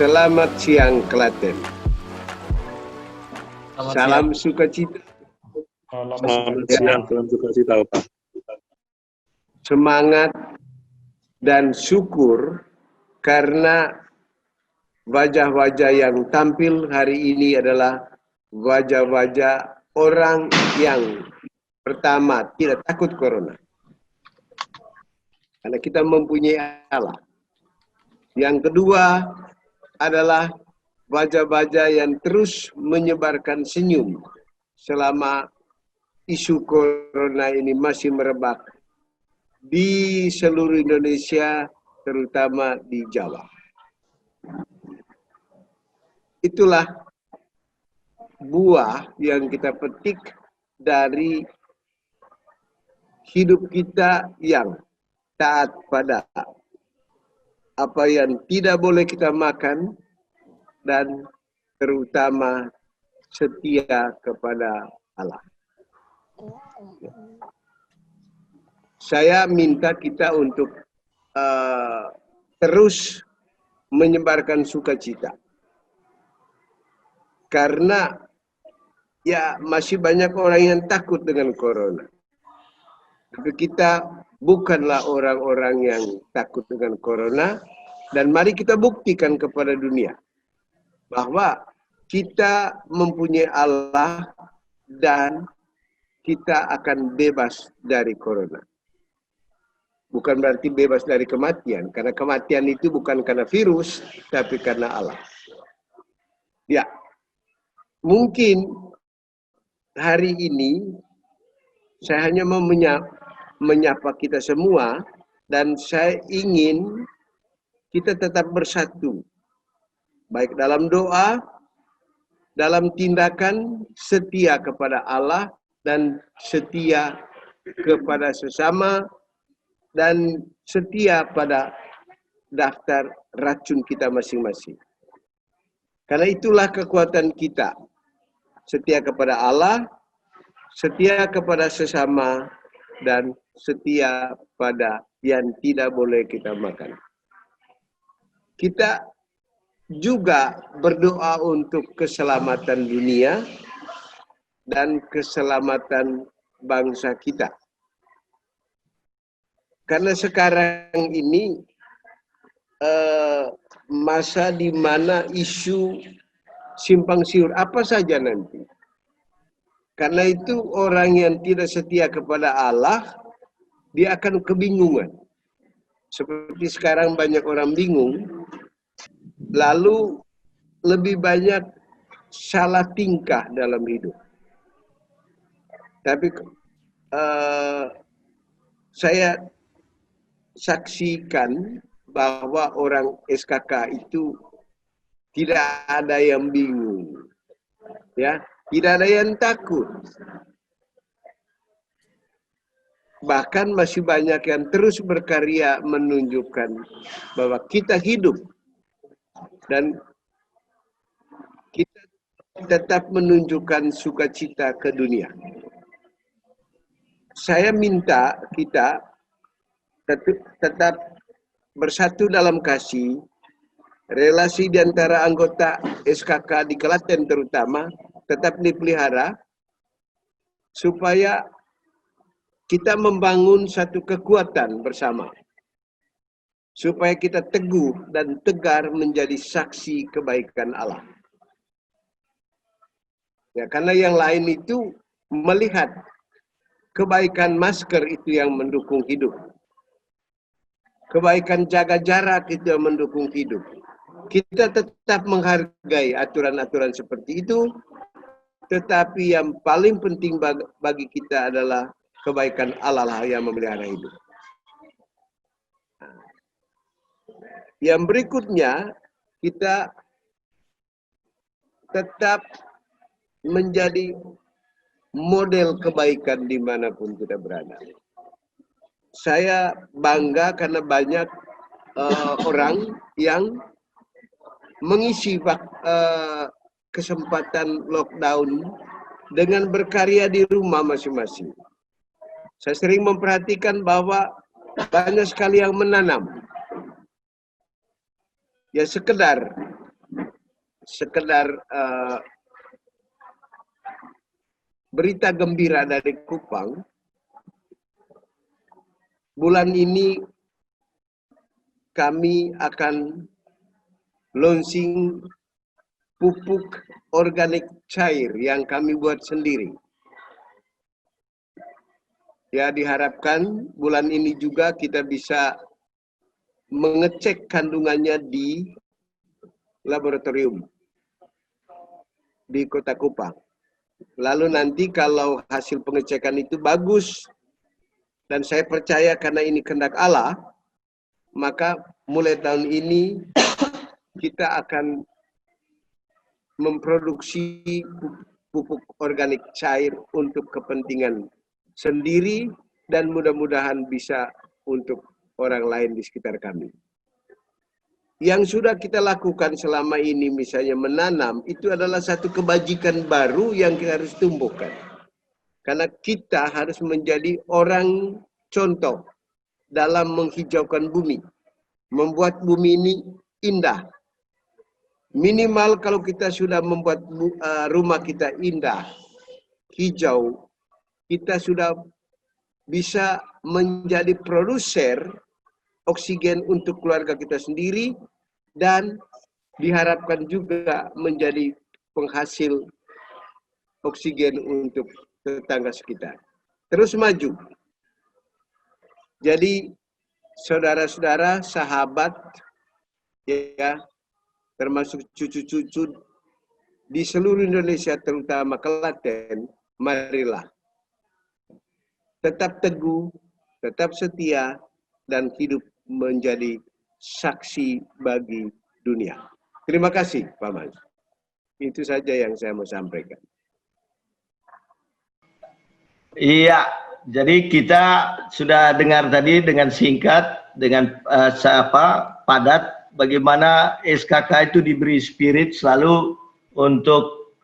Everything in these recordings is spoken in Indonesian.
Selamat siang Klaten. Salam Selamat sukacita. Selamat siang, salam sukacita, Pak. Semangat dan syukur karena wajah-wajah yang tampil hari ini adalah wajah-wajah orang yang pertama tidak takut corona. Karena kita mempunyai Allah. Yang kedua adalah wajah-wajah yang terus menyebarkan senyum selama isu corona ini masih merebak di seluruh Indonesia, terutama di Jawa. Itulah buah yang kita petik dari hidup kita yang taat pada apa yang tidak boleh kita makan dan terutama setia kepada Allah. Saya minta kita untuk terus menyebarkan sukacita. Karena ya masih banyak orang yang takut dengan corona. Tapi kita bukanlah orang-orang yang takut dengan corona. Dan mari kita buktikan kepada dunia bahwa kita mempunyai Allah dan kita akan bebas dari corona. Bukan berarti bebas dari kematian, karena kematian itu bukan karena virus, tapi karena Allah. Ya, mungkin hari ini saya hanya mau menyapa kita semua, dan saya ingin kita tetap bersatu, baik dalam doa, dalam tindakan, setia kepada Allah, dan setia kepada sesama, dan setia pada daftar racun kita masing-masing. Karena itulah kekuatan kita. Setia kepada Allah, setia kepada sesama, dan setia pada yang tidak boleh kita makan. Kita juga berdoa untuk keselamatan dunia dan keselamatan bangsa kita. Karena sekarang ini masa di mana isu simpang siur apa saja nanti. Karena itu orang yang tidak setia kepada Allah, dia akan kebingungan. Seperti sekarang banyak orang bingung, lalu lebih banyak salah tingkah dalam hidup. Tapi saya saksikan bahwa orang SKK itu tidak ada yang bingung, ya, tidak ada yang takut. Bahkan masih banyak yang terus berkarya menunjukkan bahwa kita hidup dan kita tetap menunjukkan sukacita ke dunia. Saya minta kita tetap bersatu dalam kasih, relasi di antara anggota SKK di Klaten terutama tetap dipelihara, supaya kita membangun satu kekuatan bersama. Supaya kita teguh dan tegar menjadi saksi kebaikan Allah. Ya, karena yang lain itu melihat kebaikan masker itu yang mendukung hidup. Kebaikan jaga jarak itu yang mendukung hidup. Kita tetap menghargai aturan-aturan seperti itu, tetapi yang paling penting bagi kita adalah kebaikan Allah lah yang memelihara hidup. Yang berikutnya, kita tetap menjadi model kebaikan dimanapun kita berada. Saya bangga karena banyak orang yang mengisi kesempatan lockdown dengan berkarya di rumah masing-masing. Saya sering memperhatikan bahwa banyak sekali yang menanam. Ya sekedar sekedar berita gembira dari Kupang. Bulan ini kami akan launching pupuk organik cair yang kami buat sendiri. Ya, diharapkan bulan ini juga kita bisa mengecek kandungannya di laboratorium di Kota Kupang. Lalu nanti kalau hasil pengecekan itu bagus, dan saya percaya karena ini kehendak Allah, maka mulai tahun ini kita akan memproduksi pupuk organik cair untuk kepentingan sendiri dan mudah-mudahan bisa untuk orang lain di sekitar kami. Yang sudah kita lakukan selama ini misalnya menanam, itu adalah satu kebajikan baru yang kita harus tumbuhkan. Karena kita harus menjadi orang contoh dalam menghijaukan bumi. Membuat bumi ini indah. Minimal kalau kita sudah membuat rumah kita indah, hijau, kita sudah bisa menjadi produser oksigen untuk keluarga kita sendiri dan diharapkan juga menjadi penghasil oksigen untuk tetangga sekitar. Terus maju. Jadi saudara-saudara, sahabat, ya, termasuk cucu-cucu di seluruh Indonesia, terutama Klaten, marilah tetap teguh, tetap setia, dan hidup menjadi saksi bagi dunia. Terima kasih, Pak Mas. Itu saja yang saya mau sampaikan. Iya, jadi kita sudah dengar tadi dengan singkat, dengan padat, bagaimana SKK itu diberi spirit selalu untuk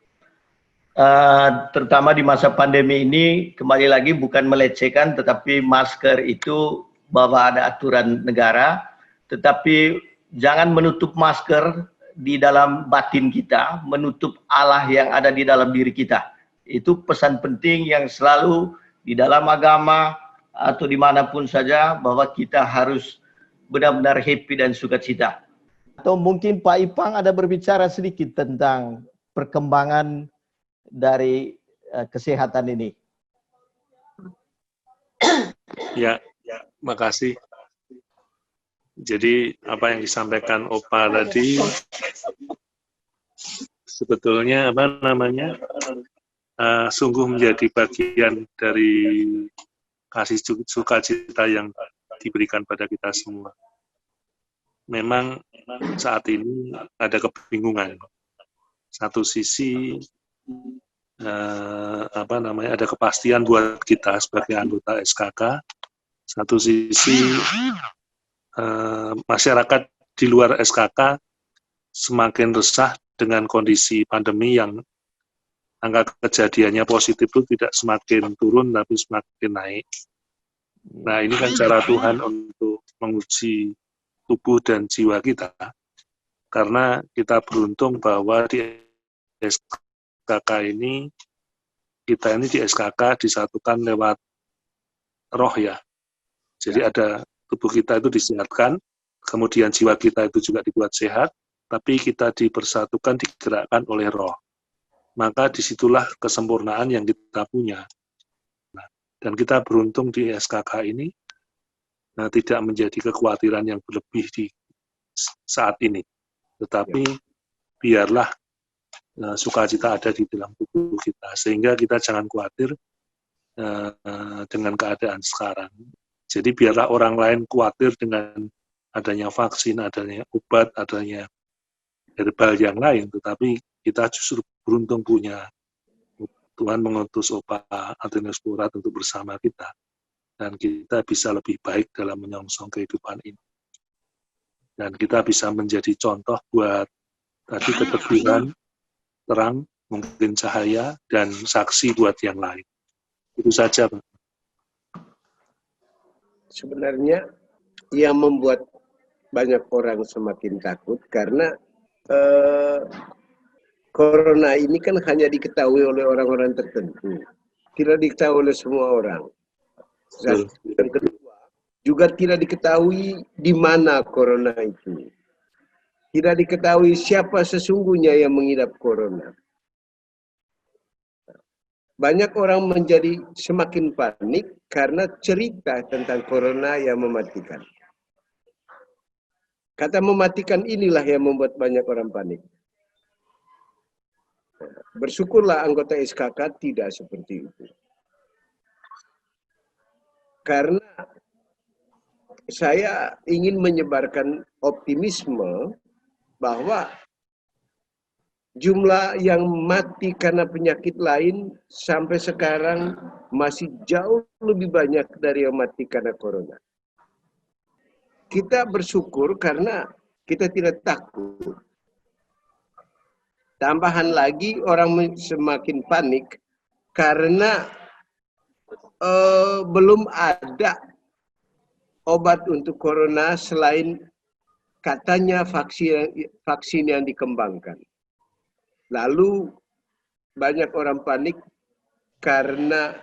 terutama di masa pandemi ini, kembali lagi bukan melecehkan, tetapi masker itu bahwa ada aturan negara, tetapi jangan menutup masker di dalam batin kita, menutup Allah yang ada di dalam diri kita. Itu pesan penting yang selalu di dalam agama atau dimanapun saja, bahwa kita harus benar-benar happy dan sukacita. Atau mungkin Pak Ipang ada berbicara sedikit tentang perkembangan dari kesehatan ini. Ya, makasih. Jadi apa yang disampaikan Opa tadi sebetulnya sungguh menjadi bagian dari kasih sukacita yang diberikan pada kita semua. Memang saat ini ada kebingungan. Satu sisi ada kepastian buat kita sebagai anggota SKK. Satu sisi masyarakat di luar SKK semakin resah dengan kondisi pandemi yang angka kejadiannya positif itu tidak semakin turun tapi semakin naik. Nah, ini kan cara Tuhan untuk menguji tubuh dan jiwa kita. Karena kita beruntung bahwa di SKK ini, kita ini di SKK disatukan lewat roh ya. Jadi ada tubuh kita itu disehatkan, kemudian jiwa kita itu juga dibuat sehat, tapi kita dipersatukan, digerakkan oleh roh. Maka disitulah kesempurnaan yang kita punya. Nah, dan kita beruntung di SKK ini tidak menjadi kekhawatiran yang berlebih di saat ini. Tetapi biarlah sukacita ada di dalam tubuh kita, sehingga kita jangan khawatir dengan keadaan sekarang. Jadi biarlah orang lain khawatir dengan adanya vaksin, adanya obat, adanya herbal yang lain, tetapi kita justru beruntung punya Tuhan mengutus Opa Antonius Porat untuk bersama kita, dan kita bisa lebih baik dalam menyongsong kehidupan ini. Dan kita bisa menjadi contoh buat tadi keteguhan, terang, mungkin cahaya, dan saksi buat yang lain. Itu saja, Pak. Sebenarnya yang membuat banyak orang semakin takut karena corona ini kan hanya diketahui oleh orang-orang tertentu, tidak diketahui oleh semua orang. Dan yang kedua, juga tidak diketahui di mana corona itu. Tidak diketahui siapa sesungguhnya yang mengidap corona. Banyak orang menjadi semakin panik karena cerita tentang corona yang mematikan. Kata mematikan inilah yang membuat banyak orang panik. Bersyukurlah anggota SKK tidak seperti itu. Karena saya ingin menyebarkan optimisme bahwa jumlah yang mati karena penyakit lain sampai sekarang masih jauh lebih banyak dari yang mati karena corona. Kita bersyukur karena kita tidak takut. Tambahan lagi orang semakin panik karena belum ada obat untuk corona selain katanya vaksin yang dikembangkan. Lalu banyak orang panik karena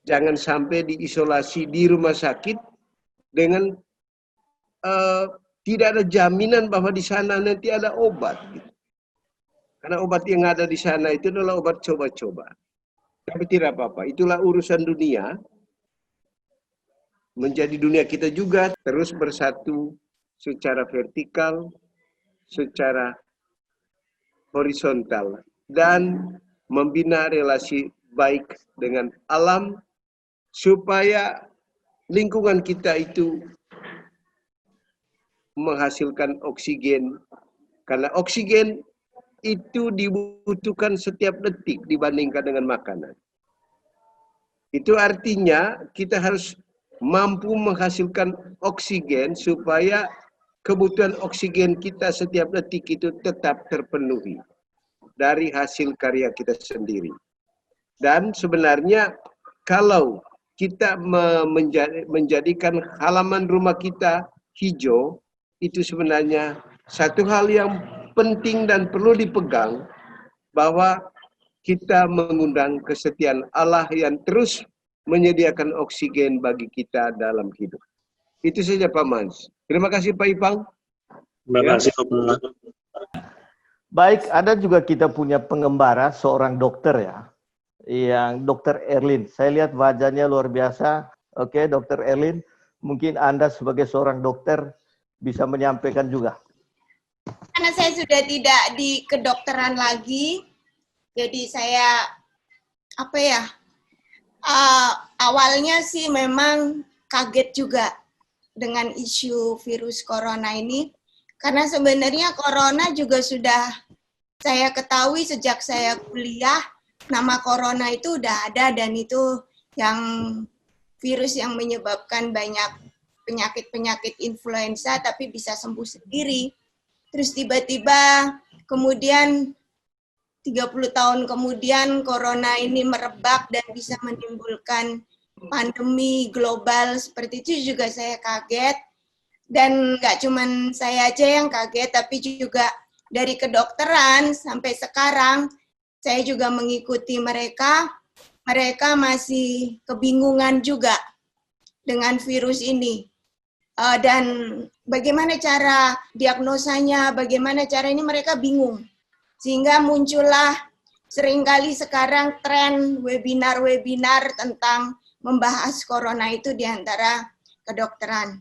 jangan sampai diisolasi di rumah sakit dengan tidak ada jaminan bahwa di sana nanti ada obat. Karena obat yang ada di sana itu adalah obat coba-coba. Tapi tidak apa-apa, itulah urusan dunia. Menjadi dunia kita juga terus bersatu secara vertikal, secara horizontal, dan membina relasi baik dengan alam supaya lingkungan kita itu menghasilkan oksigen, karena oksigen itu dibutuhkan setiap detik dibandingkan dengan makanan. Itu artinya kita harus mampu menghasilkan oksigen supaya kebutuhan oksigen kita setiap detik itu tetap terpenuhi dari hasil karya kita sendiri. Dan sebenarnya kalau kita menjadikan halaman rumah kita hijau, itu sebenarnya satu hal yang penting dan perlu dipegang, bahwa kita mengundang kesetiaan Allah yang terus menyediakan oksigen bagi kita dalam hidup. Itu saja Pak Mans. Terima kasih Pak Ipang. Terima kasih Pak. Baik, ada juga kita punya pengembara, seorang dokter ya, yang Dr. Erlin. Saya lihat wajahnya luar biasa. Oke, Dr. Erlin, mungkin Anda sebagai seorang dokter bisa menyampaikan juga. Karena saya sudah tidak di kedokteran lagi, jadi saya awalnya sih memang kaget juga dengan isu virus corona ini, karena sebenarnya corona juga sudah saya ketahui sejak saya kuliah, nama corona itu udah ada, dan itu yang virus yang menyebabkan banyak penyakit-penyakit influenza tapi bisa sembuh sendiri. Terus tiba-tiba kemudian 30 tahun kemudian corona ini merebak dan bisa menimbulkan pandemi global seperti itu, juga saya kaget. Dan nggak cuman saya aja yang kaget, tapi juga dari kedokteran sampai sekarang saya juga mengikuti mereka. Mereka masih kebingungan juga dengan virus ini. Dan bagaimana cara diagnosanya, bagaimana cara ini, mereka bingung. Sehingga muncullah seringkali sekarang tren webinar-webinar tentang membahas corona itu di antara kedokteran.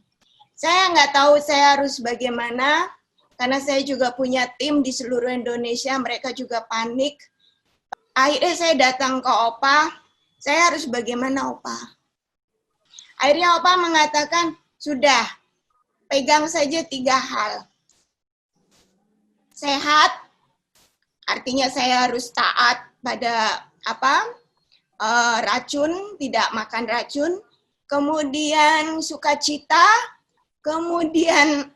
Saya nggak tahu saya harus bagaimana, karena saya juga punya tim di seluruh Indonesia, mereka juga panik. Akhirnya saya datang ke Opa, saya harus bagaimana Opa? Akhirnya Opa mengatakan, sudah, pegang saja 3 hal. Sehat, artinya saya harus taat pada racun, tidak makan racun. Kemudian sukacita, kemudian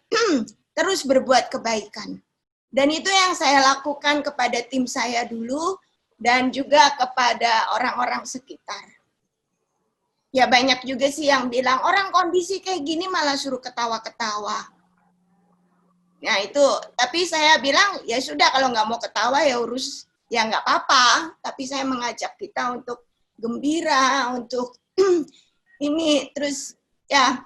terus berbuat kebaikan. Dan itu yang saya lakukan kepada tim saya dulu, dan juga kepada orang-orang sekitar. Ya banyak juga sih yang bilang, orang kondisi kayak gini malah suruh ketawa-ketawa. Nah itu, tapi saya bilang ya sudah kalau nggak mau ketawa ya urus, ya nggak apa-apa. Tapi saya mengajak kita untuk gembira, untuk ini terus ya.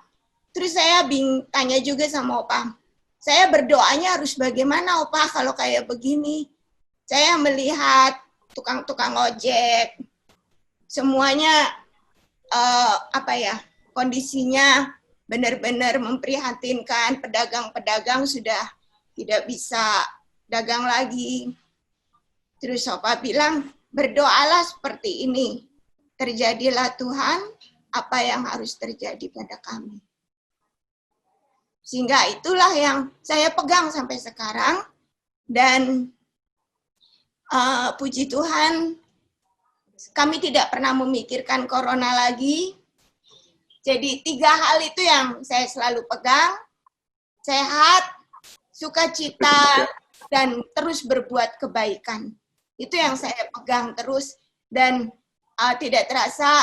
Terus saya tanya juga sama Opa, saya berdoanya harus bagaimana Opa kalau kayak begini? Saya melihat tukang-tukang ojek, semuanya kondisinya benar-benar memprihatinkan. Pedagang-pedagang sudah tidak bisa dagang lagi. Terus Opa bilang, berdoalah seperti ini. Terjadilah Tuhan apa yang harus terjadi pada kami. Sehingga itulah yang saya pegang sampai sekarang. Dan puji Tuhan, kami tidak pernah memikirkan corona lagi. Jadi 3 hal itu yang saya selalu pegang. Sehat, sukacita, dan terus berbuat kebaikan. Itu yang saya pegang terus. Dan tidak terasa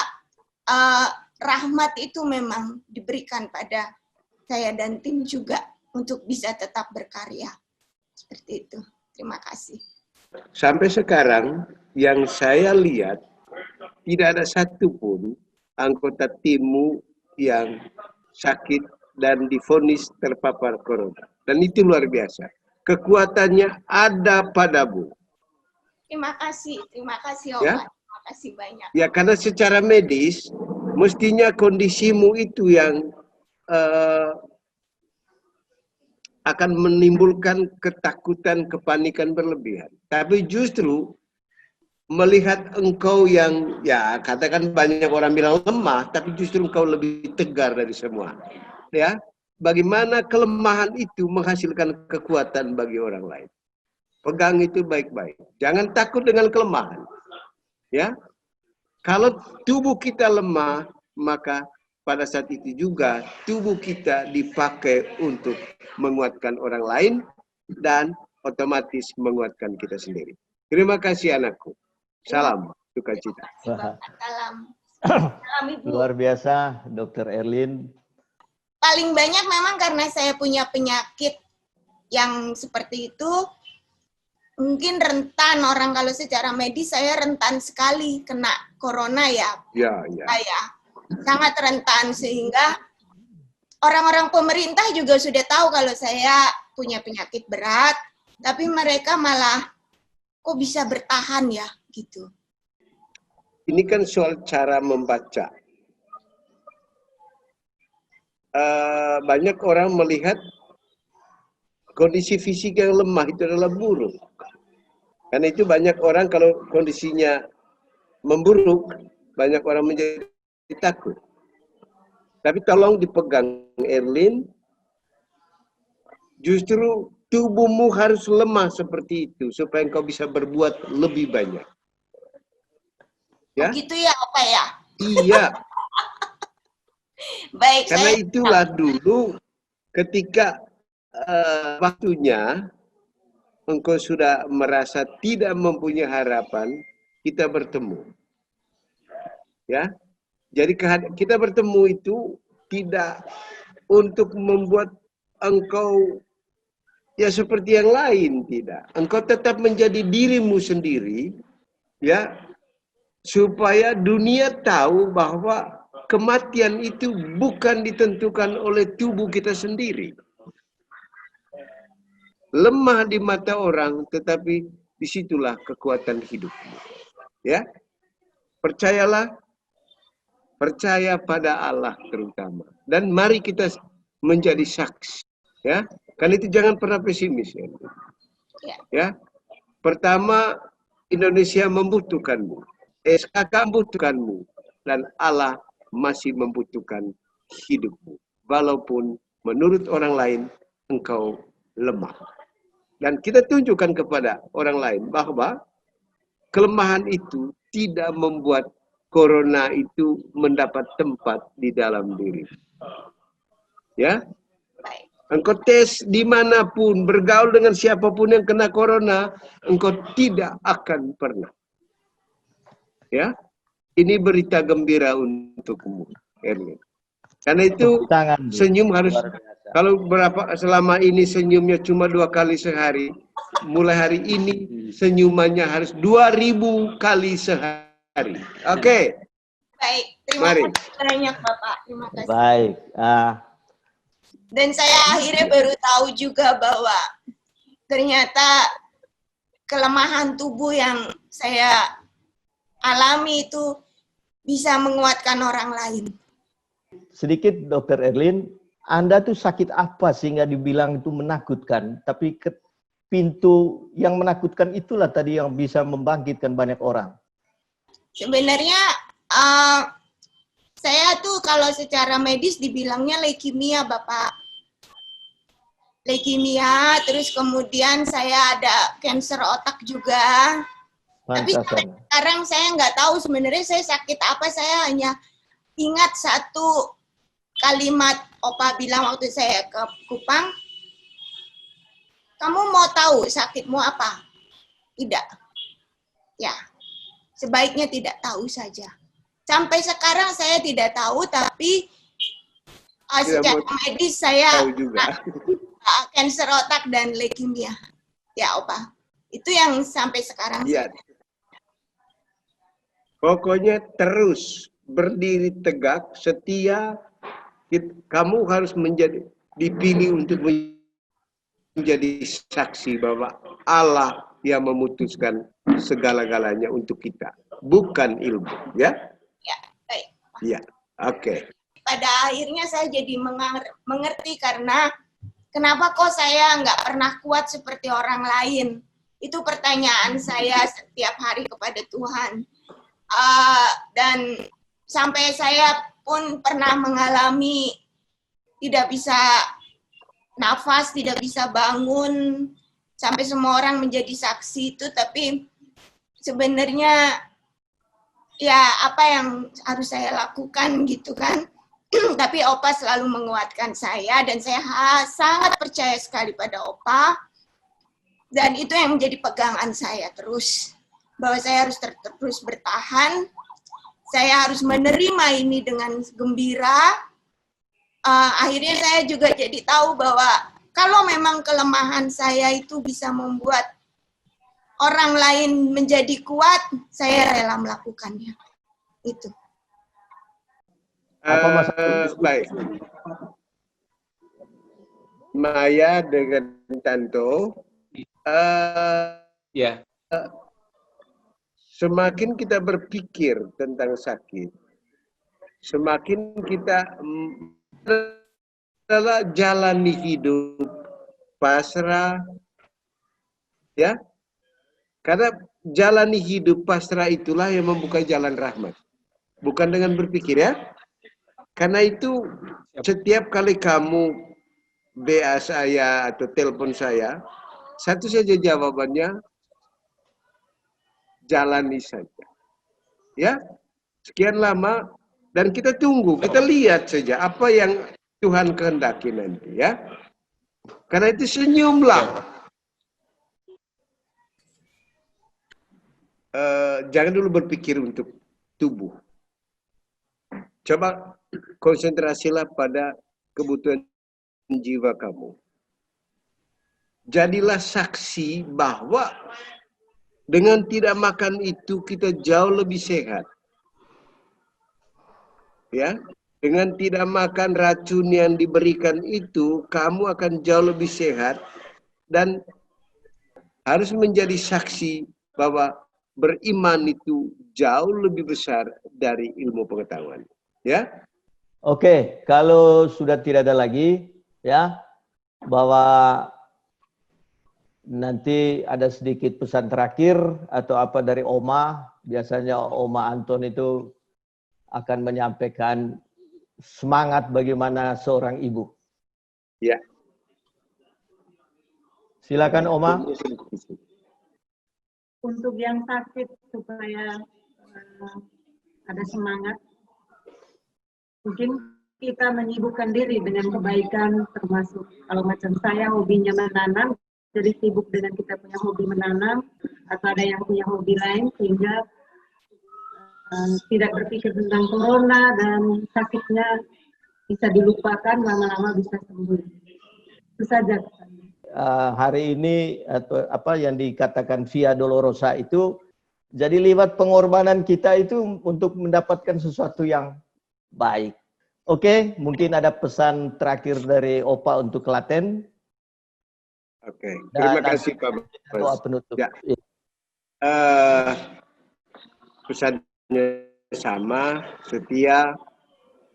rahmat itu memang diberikan pada saya dan tim juga untuk bisa tetap berkarya. Seperti itu. Terima kasih. Sampai sekarang yang saya lihat tidak ada satupun anggota timmu yang sakit dan divonis terpapar corona. Dan itu luar biasa. Kekuatannya ada padamu. Terima kasih Opa. Ya? Terima kasih banyak. Ya, karena secara medis mestinya kondisimu itu yang akan menimbulkan ketakutan, kepanikan berlebihan. Tapi justru melihat engkau yang, ya katakan banyak orang bilang lemah, tapi justru engkau lebih tegar dari semua. Ya, bagaimana kelemahan itu menghasilkan kekuatan bagi orang lain. Pegang itu baik-baik. Jangan takut dengan kelemahan. Ya, kalau tubuh kita lemah, maka pada saat itu juga tubuh kita dipakai untuk menguatkan orang lain dan otomatis menguatkan kita sendiri. Terima kasih anakku. Salam sukacita. Salam. Salam Ibu. Luar biasa, Dr. Erlin. Paling banyak memang karena saya punya penyakit yang seperti itu, mungkin rentan orang kalau secara medis saya rentan sekali kena corona ya. Ya. Saya sangat rentan sehingga orang-orang pemerintah juga sudah tahu kalau saya punya penyakit berat, tapi mereka malah kok bisa bertahan ya gitu. Ini kan soal cara membaca. Banyak orang melihat kondisi fisik yang lemah itu adalah buruk. Karena itu banyak orang kalau kondisinya memburuk, banyak orang menjadi takut. Tapi tolong dipegang Erlin, justru tubuhmu harus lemah seperti itu supaya engkau bisa berbuat lebih banyak. Ya? Begitu ya Opa ya? Iya. Baik. Karena itulah dulu ketika waktunya engkau sudah merasa tidak mempunyai harapan, kita bertemu. Ya. Jadi kita bertemu itu tidak untuk membuat engkau ya seperti yang lain, tidak. Engkau tetap menjadi dirimu sendiri, ya, supaya dunia tahu bahwa kematian itu bukan ditentukan oleh tubuh kita sendiri. Lemah di mata orang, tetapi disitulah kekuatan hidupmu. Ya, percayalah. Percaya pada Allah terutama. Dan mari kita menjadi saksi. Ya, kan itu jangan pernah pesimis. Ya. Pertama, Indonesia membutuhkanmu. SKK membutuhkanmu. Dan Allah masih membutuhkan hidupmu. Walaupun menurut orang lain, engkau lemah. Dan kita tunjukkan kepada orang lain bahwa kelemahan itu tidak membuat corona itu mendapat tempat di dalam diri. Ya, engkau tes dimanapun, bergaul dengan siapapun yang kena corona, engkau tidak akan pernah. Ya, ini berita gembira untukmu, Erwin. Karena itu senyum harus Kalau selama ini senyumnya cuma 2 kali sehari, mulai hari ini senyumannya harus 2000 kali sehari. Oke. Baik, terima kasih banyak Bapak. Terima kasih. Baik. Dan saya akhirnya baru tahu juga bahwa ternyata kelemahan tubuh yang saya alami itu bisa menguatkan orang lain. Sedikit Dr. Erlin, Anda tuh sakit apa sehingga dibilang itu menakutkan? Tapi pintu yang menakutkan itulah tadi yang bisa membangkitkan banyak orang. Sebenarnya saya tuh kalau secara medis dibilangnya leukemia, Bapak. Leukemia, terus kemudian saya ada kanker otak juga. Tapi sekarang saya nggak tahu sebenarnya saya sakit apa. Saya hanya ingat satu kalimat Opa bilang waktu saya ke Kupang. Kamu mau tahu sakitmu apa? Tidak. Ya, sebaiknya tidak tahu saja. Sampai sekarang saya tidak tahu, tapi secara medis saya kanker otak dan leukemia. Ya, Opa. Itu yang sampai sekarang. Ya. Pokoknya terus berdiri tegak, setia. Kamu harus dipilih untuk menjadi saksi bahwa Allah yang memutuskan segala-galanya untuk kita, bukan ilmu, ya? Ya, baik. Ya, oke. Pada akhirnya saya jadi mengerti karena kenapa kok saya nggak pernah kuat seperti orang lain. Itu pertanyaan saya setiap hari kepada Tuhan. Dan sampai saya pun pernah mengalami tidak bisa nafas, tidak bisa bangun, sampai semua orang menjadi saksi itu, tapi sebenarnya ya apa yang harus saya lakukan gitu kan. Tapi Opa selalu menguatkan saya dan saya sangat percaya sekali pada Opa. Dan itu yang menjadi pegangan saya terus, bahwa saya harus terus bertahan. Saya harus menerima ini dengan gembira. Akhirnya saya juga jadi tahu bahwa kalau memang kelemahan saya itu bisa membuat orang lain menjadi kuat, saya rela melakukannya. Itu. Baik. Maya dengan Tanto. Semakin kita berpikir tentang sakit, semakin kita adalah jalani hidup pasrah, ya. Karena jalani hidup pasrah itulah yang membuka jalan rahmat, bukan dengan berpikir, ya. Karena itu setiap kali kamu WA saya atau telepon saya, satu saja jawabannya, jalani saja. Ya, sekian lama dan kita tunggu, kita lihat saja apa yang Tuhan kehendaki nanti, ya. Karena itu senyumlah. Jangan dulu berpikir untuk tubuh. Coba konsentrasilah pada kebutuhan jiwa kamu. Jadilah saksi bahwa dengan tidak makan itu kita jauh lebih sehat. Ya, dengan tidak makan racun yang diberikan itu kamu akan jauh lebih sehat dan harus menjadi saksi bahwa beriman itu jauh lebih besar dari ilmu pengetahuan. Ya. Oke, kalau sudah tidak ada lagi, ya, bahwa nanti ada sedikit pesan terakhir atau apa dari Oma. Biasanya Oma Anton itu akan menyampaikan semangat bagaimana seorang ibu. Ya. Silakan Oma. Untuk yang sakit supaya ada semangat, mungkin kita menyibukkan diri dengan kebaikan, termasuk kalau macam saya hobinya menanam, jadi sibuk dengan kita punya hobi menanam, atau ada yang punya hobi lain, sehingga tidak berpikir tentang corona dan sakitnya bisa dilupakan, lama-lama bisa sembuh. Itu saja. Hari ini atau apa yang dikatakan Via Dolorosa itu jadi lewat pengorbanan kita itu untuk mendapatkan sesuatu yang baik. Oke, mungkin ada pesan terakhir dari Opa untuk Klaten. Oke, terima kasih Pak Doa Mas. penutup. Ya. Pesannya sama, setia.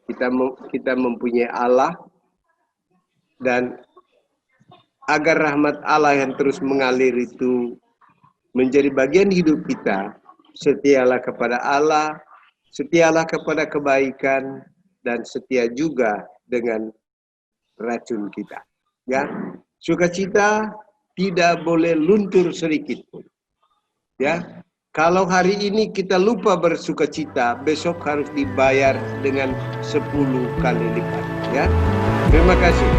Kita mempunyai Allah, dan agar rahmat Allah yang terus mengalir itu menjadi bagian hidup kita, setialah kepada Allah, setialah kepada kebaikan, dan setia juga dengan racun kita. Ya, sukacita tidak boleh luntur sedikit pun. Ya, kalau hari ini kita lupa bersukacita, besok harus dibayar dengan 10 kali lipat. Ya, terima kasih.